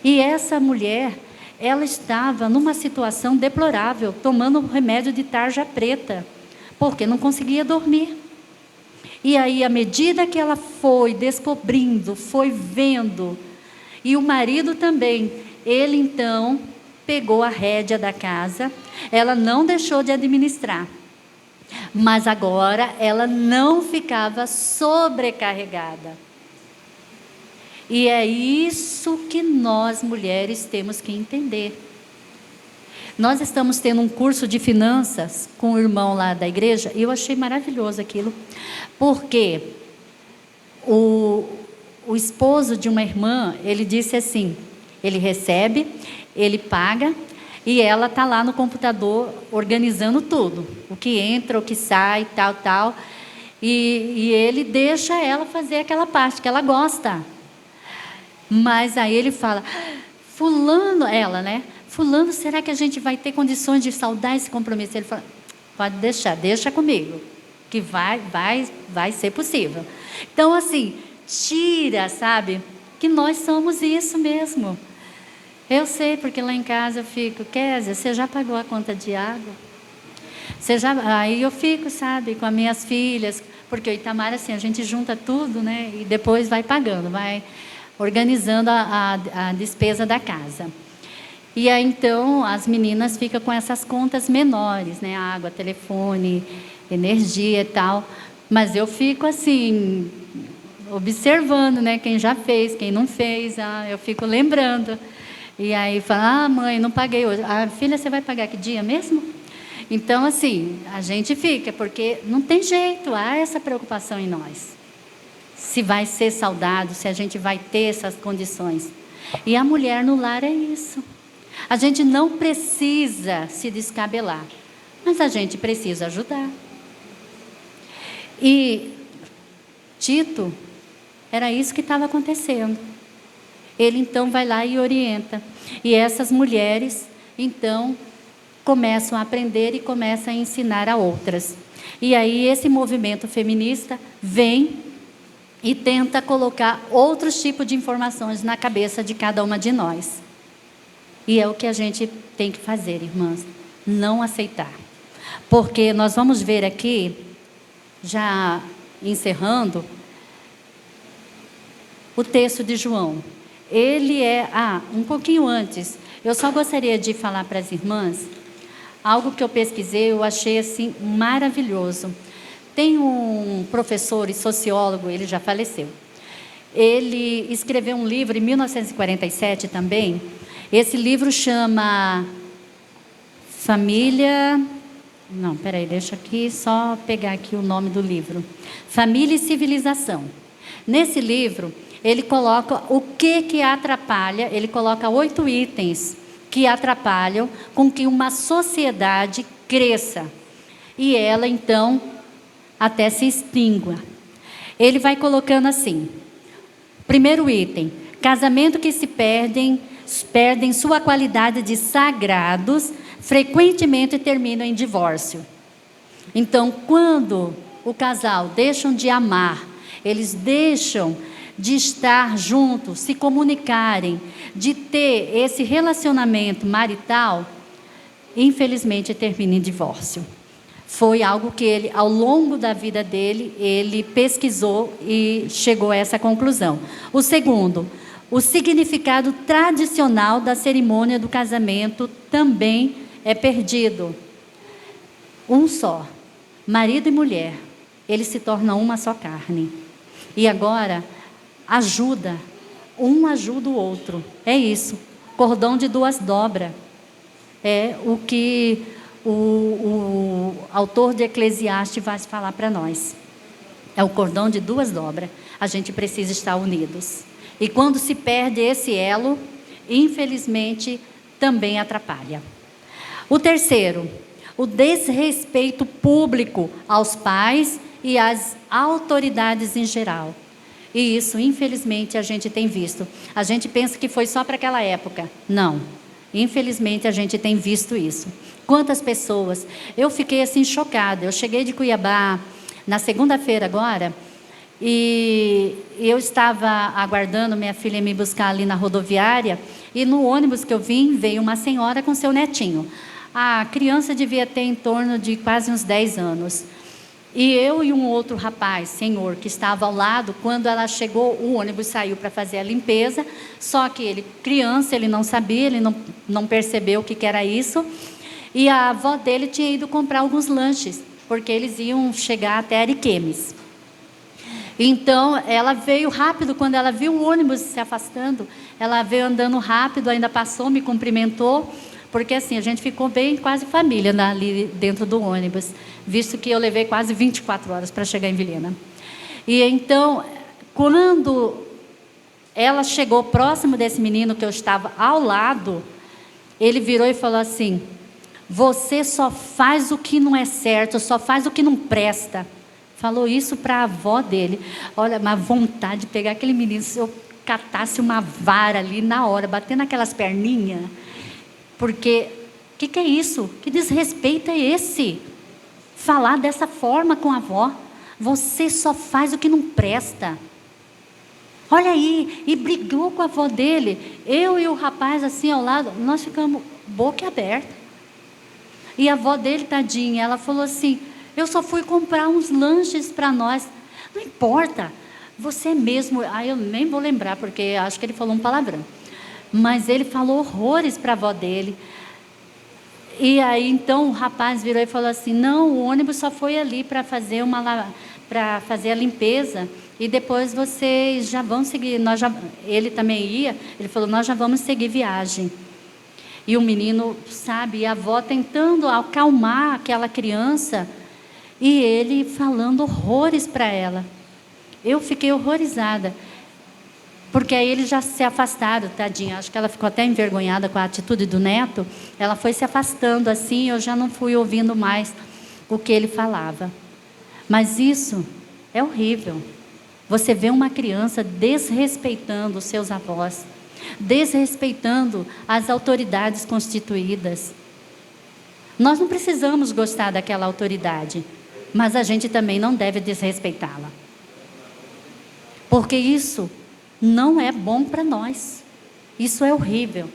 E essa mulher, ela estava numa situação deplorável, tomando remédio de tarja preta, porque não conseguia dormir. E aí, à medida que ela foi descobrindo, foi vendo, e o marido também, ele então pegou a rédea da casa, ela não deixou de administrar, mas agora ela não ficava sobrecarregada. E é isso que nós mulheres temos que entender. Nós estamos tendo um curso de finanças com o irmão lá da igreja, e eu achei maravilhoso aquilo, porque o esposo de uma irmã, ele disse assim, ele recebe, ele paga, e ela está lá no computador organizando tudo, o que entra, o que sai, tal. E ele deixa ela fazer aquela parte que ela gosta. Mas aí ele fala, fulano, ela, né? Fulano, será que a gente vai ter condições de saldar esse compromisso? Ele fala, pode deixar, deixa comigo, que vai ser possível. Então, assim, tira, sabe, que nós somos isso mesmo. Eu sei, porque lá em casa eu fico, Kézia, você já pagou a conta de água? Aí eu fico, sabe, com as minhas filhas, porque o Itamar, assim, a gente junta tudo, né, e depois vai pagando, vai organizando a despesa da casa. E aí, então, as meninas ficam com essas contas menores, né, água, telefone, energia e tal, mas eu fico, assim, observando, né, quem já fez, quem não fez, eu fico lembrando. E aí fala, mãe, não paguei hoje. Filha, você vai pagar que dia mesmo? Então, assim, a gente fica, porque não tem jeito, há essa preocupação em nós. Se vai ser saudado, se a gente vai ter essas condições. E a mulher no lar é isso. A gente não precisa se descabelar, mas a gente precisa ajudar. E Tito, era isso que estava acontecendo. Ele então vai lá e orienta. E essas mulheres, então, começam a aprender e começam a ensinar a outras. E aí esse movimento feminista vem e tenta colocar outros tipos de informações na cabeça de cada uma de nós. E é o que a gente tem que fazer, irmãs, não aceitar. Porque nós vamos ver aqui, já encerrando, o texto de João. Ele é, um pouquinho antes, eu só gostaria de falar para as irmãs, algo que eu pesquisei, eu achei assim maravilhoso. Tem um professor e sociólogo, ele já faleceu. Ele escreveu um livro em 1947 também. Esse livro chama Família... Não, peraí, deixa aqui, só pegar aqui o nome do livro. Família e Civilização. Nesse livro, ele coloca o que atrapalha, ele coloca 8 itens que atrapalham com que uma sociedade cresça. E ela, então, até se extingua. Ele vai colocando assim. Primeiro item, casamento que se perdem sua qualidade de sagrados, frequentemente terminam em divórcio. Então, quando o casal deixam de amar, eles deixam de estar juntos, se comunicarem, de ter esse relacionamento marital, infelizmente termina em divórcio. Foi algo que ele, ao longo da vida dele, ele pesquisou e chegou a essa conclusão. O segundo, o significado tradicional da cerimônia do casamento também é perdido. Um só, marido e mulher, eles se tornam uma só carne. E agora, um ajuda o outro. É isso, cordão de 2 dobras. É o que o autor de Eclesiastes vai falar para nós. É o cordão de 2 dobras. A gente precisa estar unidos. E quando se perde esse elo, infelizmente, também atrapalha. O terceiro, o desrespeito público aos pais e às autoridades em geral. E isso, infelizmente, a gente tem visto. A gente pensa que foi só para aquela época. Não. Infelizmente, a gente tem visto isso. Quantas pessoas... Eu fiquei assim chocada. Eu cheguei de Cuiabá na segunda-feira agora e eu estava aguardando minha filha me buscar ali na rodoviária e no ônibus que eu vim, veio uma senhora com seu netinho. A criança devia ter em torno de quase uns 10 anos. E eu e um outro rapaz, senhor, que estava ao lado, quando ela chegou, o ônibus saiu para fazer a limpeza, só que ele, criança, ele não sabia, ele não percebeu o que era isso, e a avó dele tinha ido comprar alguns lanches, porque eles iam chegar até Ariquemes. Então, ela veio rápido, quando ela viu o ônibus se afastando, ela veio andando rápido, ainda passou, me cumprimentou, porque assim, a gente ficou bem quase família ali dentro do ônibus, visto que eu levei quase 24 horas para chegar em Vilhena. E então, quando ela chegou próximo desse menino que eu estava ao lado, ele virou e falou assim: você só faz o que não é certo, só faz o que não presta. falou isso para a avó dele. Olha, uma vontade de pegar aquele menino, se eu catasse uma vara ali na hora, bater naquelas perninhas, porque, o que é isso? Que desrespeito é esse? Falar dessa forma com a avó, você só faz o que não presta. Olha aí, e brigou com a avó dele. Eu e o rapaz assim ao lado, nós ficamos boca aberta. E a avó dele, tadinha, ela falou assim, eu só fui comprar uns lanches para nós. Não importa, você mesmo, eu nem vou lembrar, porque acho que ele falou um palavrão. Mas ele falou horrores para a avó dele. E aí, então, o rapaz virou e falou assim, não, o ônibus só foi ali para fazer a limpeza, e depois vocês já vão seguir, ele também ia, ele falou, nós já vamos seguir viagem. E o menino, sabe, e a avó tentando acalmar aquela criança, e ele falando horrores para ela. Eu fiquei horrorizada, porque aí eles já se afastaram, tadinha, acho que ela ficou até envergonhada com a atitude do neto, ela foi se afastando assim, eu já não fui ouvindo mais o que ele falava. Mas isso é horrível, você vê uma criança desrespeitando os seus avós, desrespeitando as autoridades constituídas. Nós não precisamos gostar daquela autoridade, mas a gente também não deve desrespeitá-la, porque isso não é bom para nós, isso é horrível.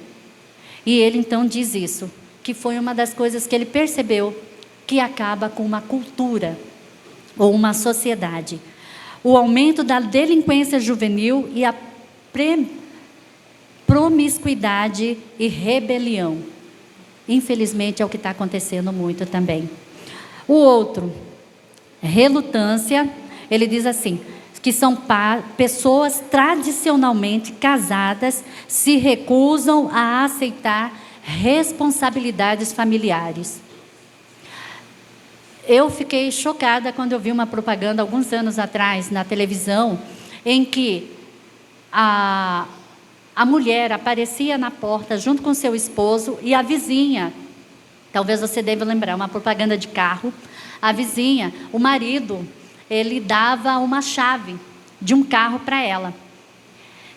E ele então diz isso, que foi uma das coisas que ele percebeu, que acaba com uma cultura, ou uma sociedade. O aumento da delinquência juvenil e a promiscuidade e rebelião. Infelizmente é o que está acontecendo muito também. O outro, relutância, ele diz assim, que são pessoas tradicionalmente casadas, se recusam a aceitar responsabilidades familiares. Eu fiquei chocada quando eu vi uma propaganda, alguns anos atrás, na televisão, em que a mulher aparecia na porta junto com seu esposo e a vizinha, talvez você deva lembrar, uma propaganda de carro, a vizinha, o marido, ele dava uma chave de um carro para ela.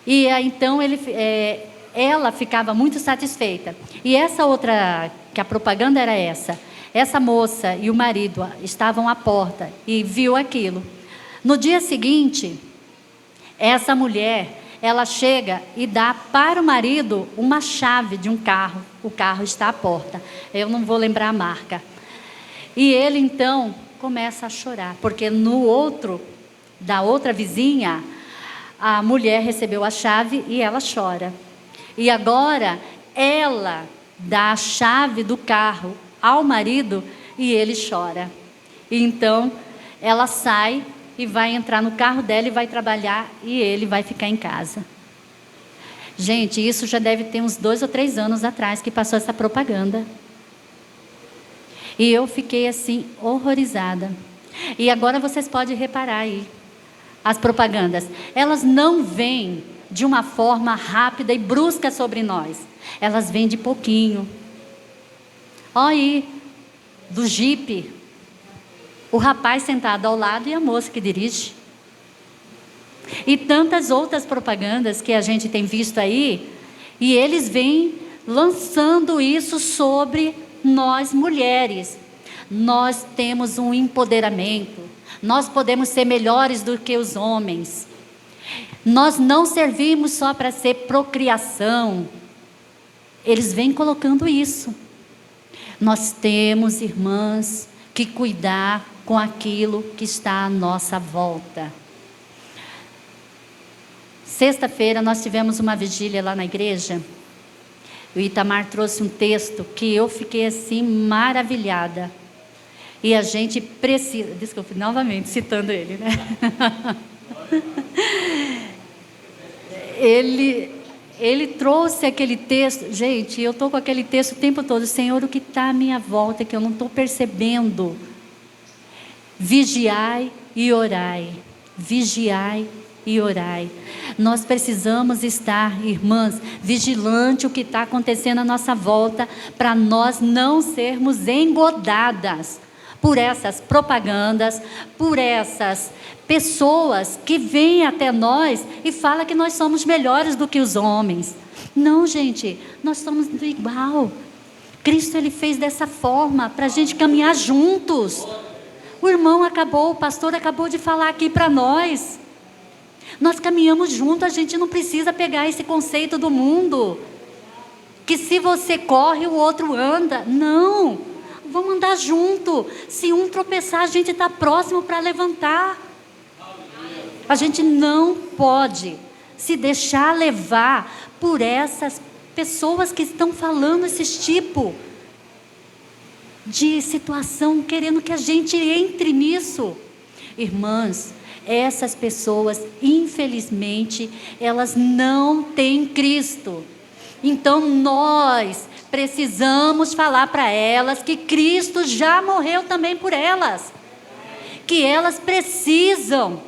E então ela ficava muito satisfeita. E essa outra, que a propaganda era essa moça e o marido estavam à porta e viu aquilo. No dia seguinte, essa mulher, ela chega e dá para o marido uma chave de um carro. O carro está à porta. Eu não vou lembrar a marca. E ele então começa a chorar, porque da outra vizinha, a mulher recebeu a chave e ela chora. E agora ela dá a chave do carro ao marido e ele chora. E então ela sai e vai entrar no carro dela e vai trabalhar, e ele vai ficar em casa. Gente, isso já deve ter uns 2 ou 3 anos atrás que passou essa propaganda. E eu fiquei assim, horrorizada. E agora vocês podem reparar aí, as propagandas, elas não vêm de uma forma rápida e brusca sobre nós. Elas vêm de pouquinho. Olha aí, do Jeep, o rapaz sentado ao lado e a moça que dirige. E tantas outras propagandas que a gente tem visto aí, e eles vêm lançando isso sobre nós mulheres. Nós temos um empoderamento, nós podemos ser melhores do que os homens. Nós não servimos só para ser procriação. Eles vêm colocando isso. Nós temos, irmãs, que cuidar com aquilo que está à nossa volta. Sexta-feira nós tivemos uma vigília lá na igreja. O Itamar trouxe um texto que eu fiquei assim maravilhada. E a gente precisa... Desculpe, novamente citando ele, né? Ele trouxe aquele texto. Gente, eu estou com aquele texto o tempo todo. Senhor, o que está à minha volta que eu não estou percebendo? Vigiai e orai. Vigiai e orai. Nós precisamos estar, irmãs, vigilante o que está acontecendo à nossa volta, para nós não sermos engodadas por essas propagandas, por essas pessoas que vêm até nós e falam que nós somos melhores do que os homens. Não, gente, nós somos igual. Cristo, ele fez dessa forma, para a gente caminhar juntos. O pastor acabou de falar aqui para nós. Nós caminhamos juntos, a gente não precisa pegar esse conceito do mundo, que se você corre, o outro anda. Não, vamos andar junto. Se um tropeçar, a gente está próximo para levantar. A gente não pode se deixar levar por essas pessoas que estão falando esse tipo de situação, querendo que a gente entre nisso. Irmãs, essas pessoas, infelizmente, elas não têm Cristo. Então nós precisamos falar para elas que Cristo já morreu também por elas, que elas precisam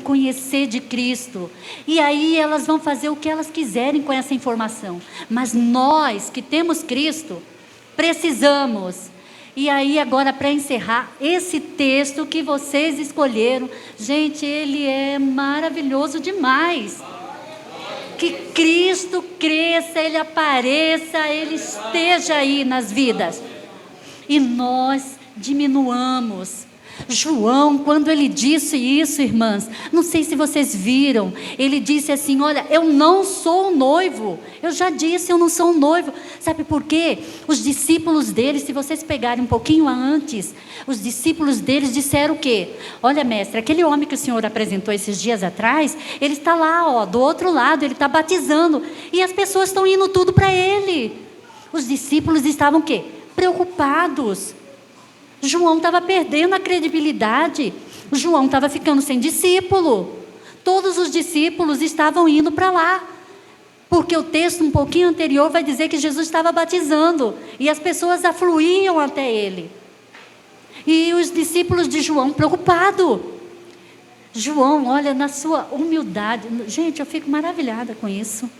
conhecer de Cristo, e aí elas vão fazer o que elas quiserem com essa informação, mas nós que temos Cristo, precisamos. E aí agora, para encerrar, esse texto que vocês escolheram, gente, ele é maravilhoso demais. Que Cristo cresça, ele apareça, ele esteja aí nas vidas, e nós diminuamos. João, quando ele disse isso, irmãs, não sei se vocês viram, ele disse assim: olha, eu não sou o noivo. Eu já disse, eu não sou o noivo. Sabe por quê? Os discípulos dele, se vocês pegarem um pouquinho antes, os discípulos deles disseram o quê? Olha, mestre, aquele homem que o senhor apresentou esses dias atrás, ele está lá, do outro lado, ele está batizando, e as pessoas estão indo tudo para ele. Os discípulos estavam o quê? Preocupados. João estava perdendo a credibilidade. João estava ficando sem discípulo. Todos os discípulos estavam indo para lá, porque o texto um pouquinho anterior vai dizer que Jesus estava batizando, e as pessoas afluíam até ele. E os discípulos de João preocupados. João, olha, na sua humildade, gente, eu fico maravilhada com isso.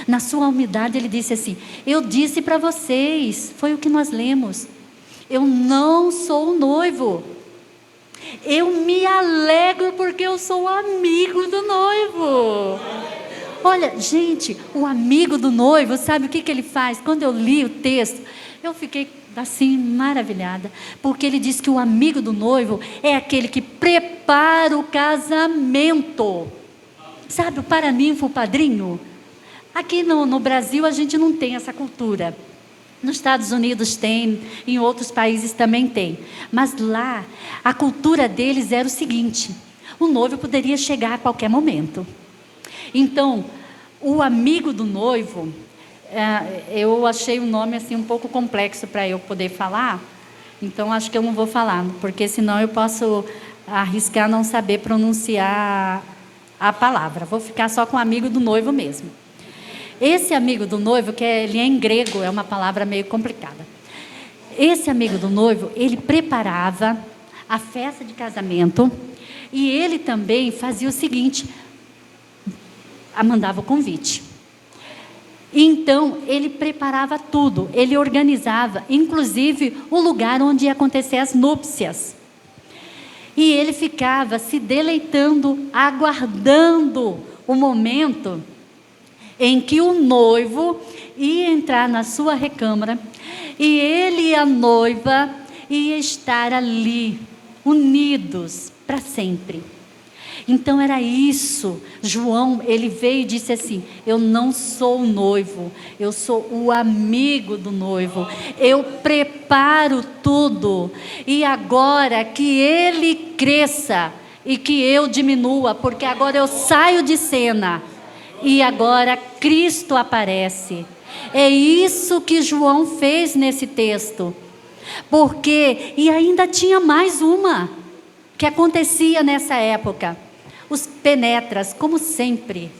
Na sua humildade ele disse assim: eu disse para vocês, foi o que nós lemos, eu não sou o noivo. Eu me alegro porque eu sou amigo do noivo. Olha, gente, o amigo do noivo, sabe o que ele faz? Quando eu li o texto, eu fiquei assim maravilhada, porque ele diz que o amigo do noivo é aquele que prepara o casamento. Sabe o paraninfo, o padrinho? Aqui no Brasil a gente não tem essa cultura. Nos Estados Unidos tem, em outros países também tem. Mas lá, a cultura deles era o seguinte: o noivo poderia chegar a qualquer momento. Então, o amigo do noivo, eu achei o nome assim um pouco complexo para eu poder falar. Então, acho que eu não vou falar, porque senão eu posso arriscar não saber pronunciar a palavra. Vou ficar só com o amigo do noivo mesmo. Esse amigo do noivo, ele é em grego, é uma palavra meio complicada. Esse amigo do noivo, ele preparava a festa de casamento, e ele também fazia o seguinte: mandava o convite. Então, ele preparava tudo, ele organizava, inclusive, o lugar onde ia acontecer as núpcias. E ele ficava se deleitando, aguardando o momento em que o noivo ia entrar na sua recâmara, e ele e a noiva iam estar ali, unidos para sempre. Então era isso. João, ele veio e disse assim: eu não sou o noivo, eu sou o amigo do noivo, eu preparo tudo, e agora que ele cresça e que eu diminua, porque agora eu saio de cena e agora Cristo aparece. É isso que João fez nesse texto. Porque, e ainda tinha mais uma que acontecia nessa época: os penetras, como sempre.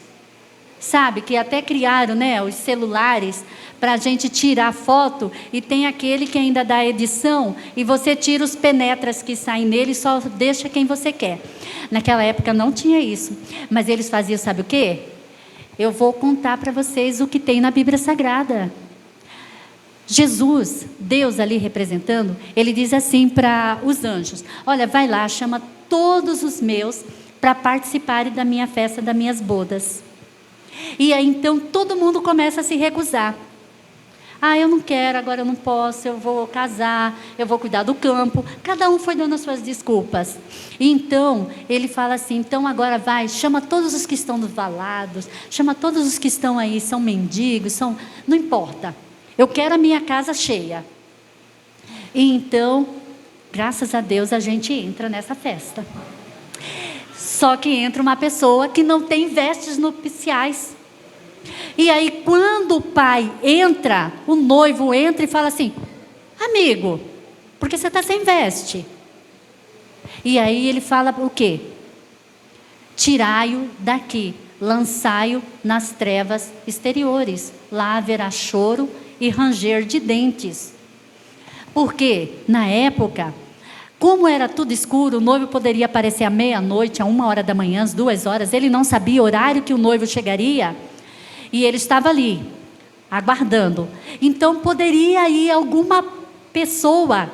Sabe, que até criaram, né, os celulares para a gente tirar foto, e tem aquele que ainda dá edição, e você tira os penetras que saem nele e só deixa quem você quer. Naquela época não tinha isso, mas eles faziam, sabe o quê? Eu vou contar para vocês o que tem na Bíblia Sagrada. Jesus, Deus ali representando, ele diz assim para os anjos: olha, vai lá, chama todos os meus para participarem da minha festa, das minhas bodas. E aí então todo mundo começa a se recusar. Ah, eu não quero, agora eu não posso, eu vou casar, eu vou cuidar do campo. Cada um foi dando as suas desculpas. E então, ele fala assim, então agora vai, chama todos os que estão nos valados, chama todos os que estão aí, são mendigos, não importa. Eu quero a minha casa cheia. E então, graças a Deus, a gente entra nessa festa. Só que entra uma pessoa que não tem vestes nupciais. E aí, quando o pai entra, o noivo entra e fala assim: amigo, por que você está sem veste? E aí ele fala o quê? Tirai-o daqui, lançai-o nas trevas exteriores. Lá haverá choro e ranger de dentes. Porque, na época, como era tudo escuro, o noivo poderia aparecer à meia-noite, a 1h da manhã, às 2h. Ele não sabia o horário que o noivo chegaria. E ele estava ali, aguardando. Então poderia ir alguma pessoa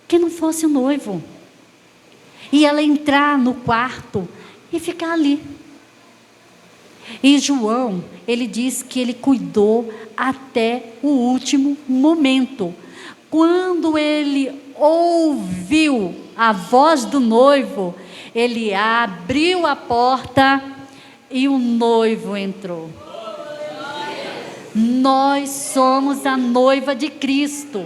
que não fosse o noivo. E ela entrar no quarto e ficar ali. E João, ele diz que ele cuidou até o último momento. Quando ele ouviu a voz do noivo, ele abriu a porta e o noivo entrou. Nós somos a noiva de Cristo.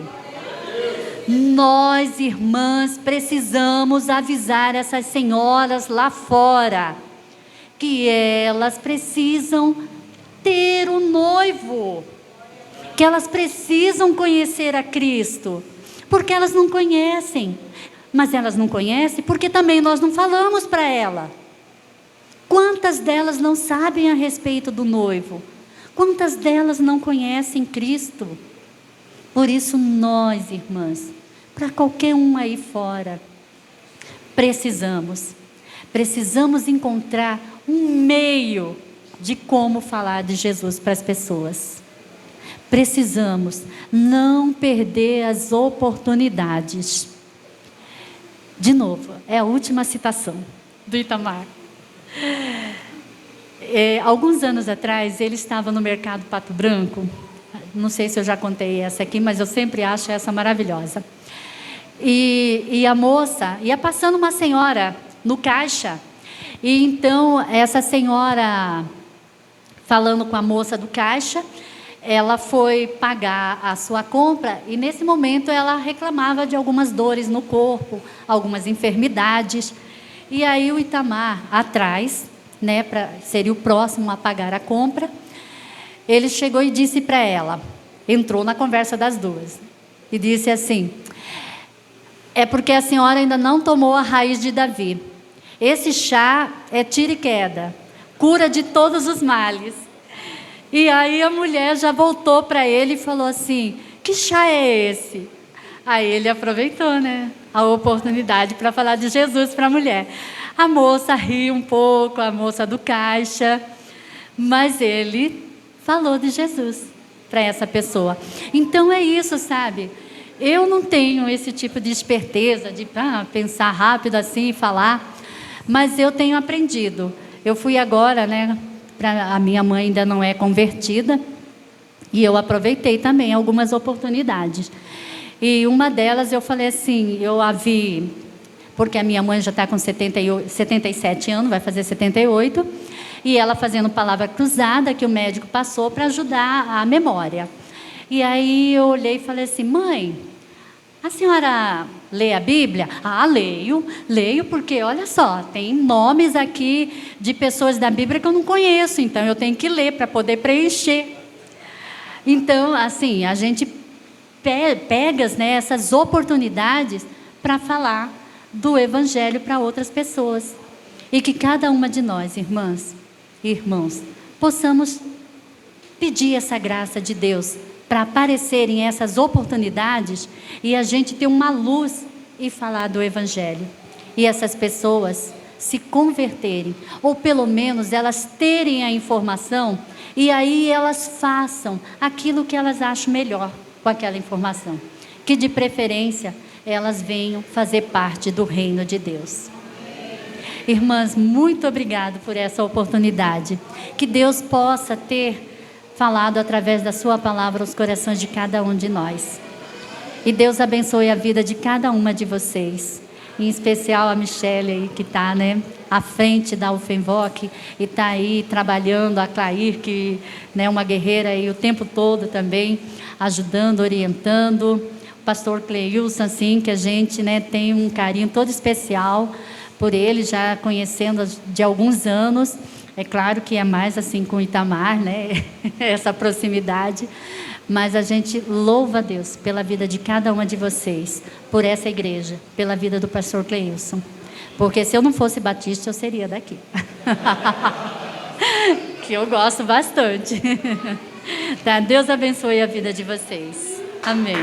Nós, irmãs, precisamos avisar essas senhoras lá fora que elas precisam ter um noivo, que elas precisam conhecer a Cristo, porque elas não conhecem. Mas elas não conhecem porque também nós não falamos para ela. Quantas delas não sabem a respeito do noivo? Quantas delas não conhecem Cristo? Por isso nós, irmãs, para qualquer um aí fora, precisamos encontrar um meio de como falar de Jesus para as pessoas. Precisamos não perder as oportunidades. De novo, é a última citação do Itamar. Alguns anos atrás, ele estava no mercado Pato Branco. Não sei se eu já contei essa aqui, mas eu sempre acho essa maravilhosa. E a moça, ia passando uma senhora no caixa. E então, essa senhora, falando com a moça do caixa, ela foi pagar a sua compra. E nesse momento, ela reclamava de algumas dores no corpo, algumas enfermidades. E aí o Itamar, atrás, né, seria o próximo a pagar a compra, ele chegou e disse para ela, entrou na conversa das duas, e disse assim: é porque a senhora ainda não tomou a raiz de Davi. Esse chá é tira e queda, cura de todos os males. E aí a mulher já voltou para ele e falou assim: que chá é esse? Aí ele aproveitou, né, a oportunidade para falar de Jesus para a mulher. A moça riu um pouco, a moça do caixa, mas ele falou de Jesus para essa pessoa. Então é isso, sabe? Eu não tenho esse tipo de esperteza de pensar rápido assim e falar, mas eu tenho aprendido. Eu fui agora, né? A minha mãe ainda não é convertida e eu aproveitei também algumas oportunidades. E uma delas eu falei assim, eu a vi, porque a minha mãe já está com 77 anos, vai fazer 78, e ela fazendo palavra cruzada que o médico passou para ajudar a memória. E aí eu olhei e falei assim: mãe, a senhora lê a Bíblia? Ah, leio porque, olha só, tem nomes aqui de pessoas da Bíblia que eu não conheço, então eu tenho que ler para poder preencher. Então, assim, a gente pega, né, essas oportunidades para falar do Evangelho para outras pessoas. E que cada uma de nós, irmãs e irmãos, possamos pedir essa graça de Deus para aparecerem essas oportunidades e a gente ter uma luz e falar do Evangelho. E essas pessoas se converterem, ou pelo menos elas terem a informação, e aí elas façam aquilo que elas acham melhor. com aquela informação. Que de preferência elas venham fazer parte do reino de Deus. Irmãs, muito obrigado por essa oportunidade. Que Deus possa ter falado através da sua palavra aos corações de cada um de nós. E Deus abençoe a vida de cada uma de vocês. Em especial a Michele aí, que está, né, à frente da UFEMVOC e está aí trabalhando, a Clair, que é, né, uma guerreira aí o tempo todo também, ajudando, orientando. O pastor Cleilson, assim, que a gente, né, tem um carinho todo especial por ele, já conhecendo de alguns anos. É claro que é mais assim com o Itamar, né, essa proximidade. Mas a gente louva a Deus pela vida de cada uma de vocês, por essa igreja, pela vida do pastor Cleilson. Porque se eu não fosse batista, eu seria daqui. Que eu gosto bastante. Tá? Deus abençoe a vida de vocês. Amém.